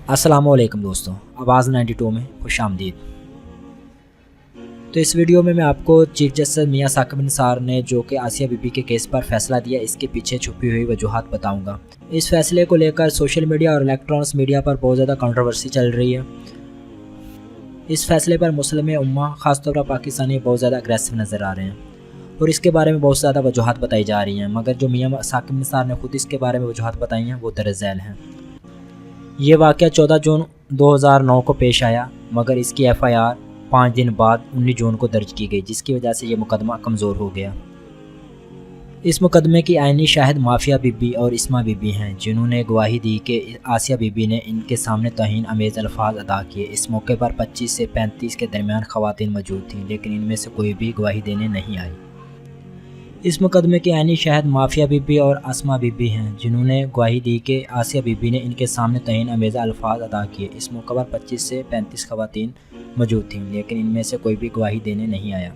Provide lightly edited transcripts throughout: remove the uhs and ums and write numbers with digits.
अस्सलामुअलैकुम दोस्तों, आवाज़ 92 में खुश आमदीद। तो इस वीडियो में मैं आपको चीफ जस्टिस मियां साकिब निसार ने जो कि आसिया बीबी के केस पर फैसला दिया, इसके पीछे छुपी हुई वजूहात बताऊंगा। इस फैसले को लेकर सोशल मीडिया और इलेक्ट्रॉनिक्स मीडिया पर बहुत ज़्यादा कंट्रोवर्सी चल रही है। इस फैसले पर मुस्लिम उम्मा ख़ासतौर पर पाकिस्तानी बहुत ज़्यादा अग्रेसिव नज़र आ रहे हैं और इसके बारे में बहुत ज़्यादा वजूहात बताई जा रही हैं, मगर जो मियां साकिब निसार ने खुद इसके बारे में वजूहात बताई हैं वो दर्ज झैल हैं। ये वाक़या 14 जून 2009 को पेश आया, मगर इसकी FIR 5 दिन बाद 19 जून को दर्ज की गई, जिसकी वजह से ये मुकदमा कमज़ोर हो गया। इस मुकदमे की आइनी शाहिद माफिया बीबी और इस्मा बीबी हैं, जिन्होंने गवाही दी कि आसिया बीबी ने इनके सामने तौहीन अमेज़ अल्फाज अदा किए। इस मौके पर 25 से 35 के दरमियान ख़वातीन मौजूद थीं, लेकिन इनमें से कोई भी गवाही देने नहीं आई। इस मुकदमे की आइनी शाहिद माफिया बीबी और अस्मा बीबी हैं, जिन्होंने गवाही दी कि आसिया बीबी ने इनके सामने तौहीन अमेज़ अल्फाज अदा किए। इस मौके पर 25 से 35 ख़वातीन मौजूद थीं, लेकिन इनमें से कोई भी गवाही देने नहीं आया।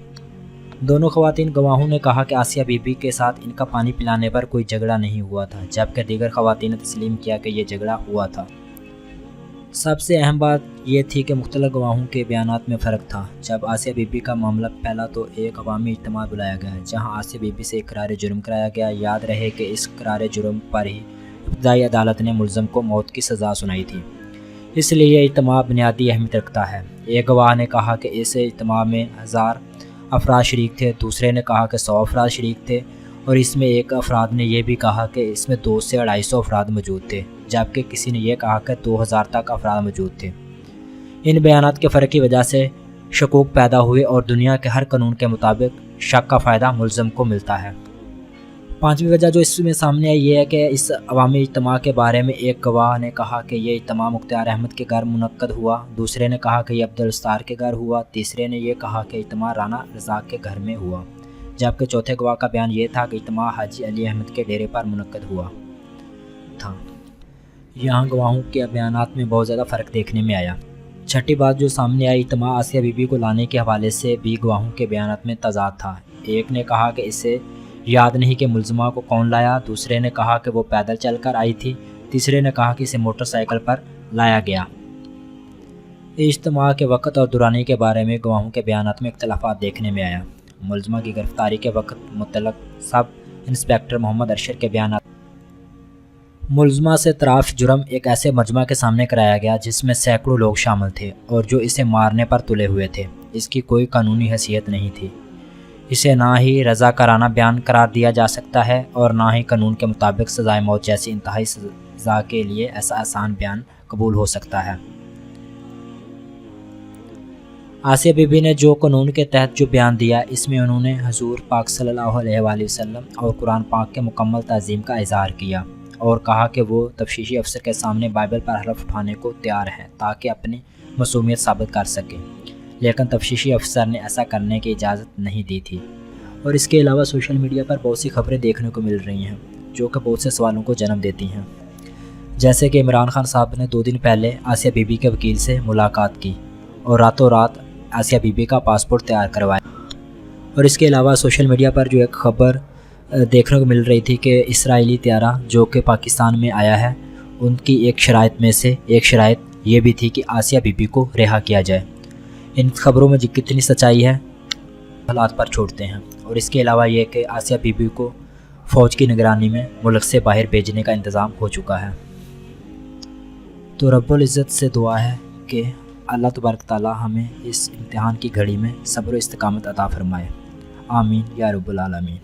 दोनों ख़वातीन गवाहों ने कहा कि आसिया बीबी के साथ इनका पानी पिलाने पर कोई झगड़ा नहीं हुआ था, जबकि दीगर ख़वातीन ने तस्लीम किया कि यह झगड़ा हुआ था। सबसे अहम बात यह थी कि मुख्तलिफ गवाहों के बयानात में फ़र्क था। जब आसिया बीबी का मामला फैला तो एक अवामी इज्तिमा बुलाया गया, जहां आसिया बीबी से इकरार जुर्म कराया गया। याद रहे कि इस इकरार जुर्म पर ही इब्तदाई अदालत ने मुलज़म को मौत की सज़ा सुनाई थी, इसलिए यह इज्तिमा बुनियादी अहमियत रखता है। एक गवाह ने कहा कि इस इज्तिमा में 1000 अफराद शरीक थे, दूसरे ने कहा कि 100 अफराद शरीक थे और इसमें एक अफराद ने यह भी कहा कि इसमें 200 से 250 अफराद मौजूद थे, जबकि किसी ने यह कहा कि 2000 तक अफराद मौजूद थे। इन बयानात के फ़र्क की वजह से शकूक पैदा हुए और दुनिया के हर कानून के मुताबिक शक का फ़ायदा मुलज़म को मिलता है। पांचवी वजह जो इसमें सामने आई ये है कि इस अवामी इज्तिमा के बारे में एक गवाह ने कहा कि यह इज्तिमा मुख्तार अहमद के घर मुनक्कद हुआ, दूसरे ने कहा कि यह अब्दुल सत्तार के घर हुआ, तीसरे ने यह कहा कि इज्तिमा राना रज़ाक के घर में हुआ, जबकि चौथे गवाह का बयान ये था कि इज्तिमा हाजी अली अहमद के डेरे पर मुनक्कद हुआ था। यहाँ गवाहों के बयानात में बहुत ज़्यादा फ़र्क देखने में आया। छठी बात जो सामने आई, इज्तिमा आसिया बीबी को लाने के हवाले से भी गवाहों के बयानात में तज़ाद था। एक ने कहा कि इसे याद नहीं कि मुलज़मा को कौन लाया, दूसरे ने कहा कि वो पैदल चलकर आई थी, तीसरे ने कहा कि इसे मोटरसाइकिल पर लाया गया। इज्तिमा के वक़्त और दुरानी के बारे में गवाहों के बयानात में इख्तलाफात देखने में आया। मुलज़मा की गिरफ्तारी के वक़्त मुतल्लक़ सब इंस्पेक्टर मोहम्मद अरशद के बयान मुलज़मा से तराफ जुर्म एक ऐसे मजमा के सामने कराया गया जिसमें सैकड़ों लोग शामिल थे और जो इसे मारने पर तुले हुए थे। इसकी कोई कानूनी हैसियत नहीं थी। इसे ना ही रज़ाकाराना बयान करार दिया जा सकता है और ना ही कानून के मुताबिक सज़ाए मौत जैसी इंतहाई सज़ा के लिए ऐसा आसान बयान कबूल हो सकता है। आसिया बीबी ने जो कानून के तहत जो बयान दिया, इसमें उन्होंने हुज़ूर पाक सल्लल्लाहु अलैहि वसल्लम और कुरान पाक के मुकम्मल ताज़ीम का इज़हार किया और कहा कि वो तफ्तीशी अफसर के सामने बाइबल पर हलफ उठाने को तैयार हैं ताकि अपनी मसूमियत साबित कर सकें, लेकिन तफ्तीशी अफसर ने ऐसा करने की इजाज़त नहीं दी थी। और इसके अलावा सोशल मीडिया पर बहुत सी खबरें देखने को मिल रही हैं जो कि बहुत से सवालों को जन्म देती हैं, जैसे कि इमरान खान साहब ने 2 दिन पहले आसिया बीबी के वकील से मुलाकात की और रातों रात आसिया बीबी का पासपोर्ट तैयार करवाया। और इसके अलावा सोशल मीडिया पर जो एक खबर देखने को मिल रही थी कि इसराइली त्यारा जो कि पाकिस्तान में आया है, उनकी एक शराइत में से एक शराइत ये भी थी कि आसिया बीबी को रिहा किया जाए। इन खबरों में कितनी सच्चाई है हालात पर छोड़ते हैं। और इसके अलावा ये कि आसिया बीबी को फ़ौज की निगरानी में मुल्क से बाहर भेजने का इंतज़ाम हो चुका है। तो रब्बुल इज़्ज़त से दुआ है कि अल्लाह तबारक ताला हमें इस इम्तिहान की घड़ी में सब्र व इस्तिकामत अता फ़रमाए। आमीन या रब्बुल आलमीन।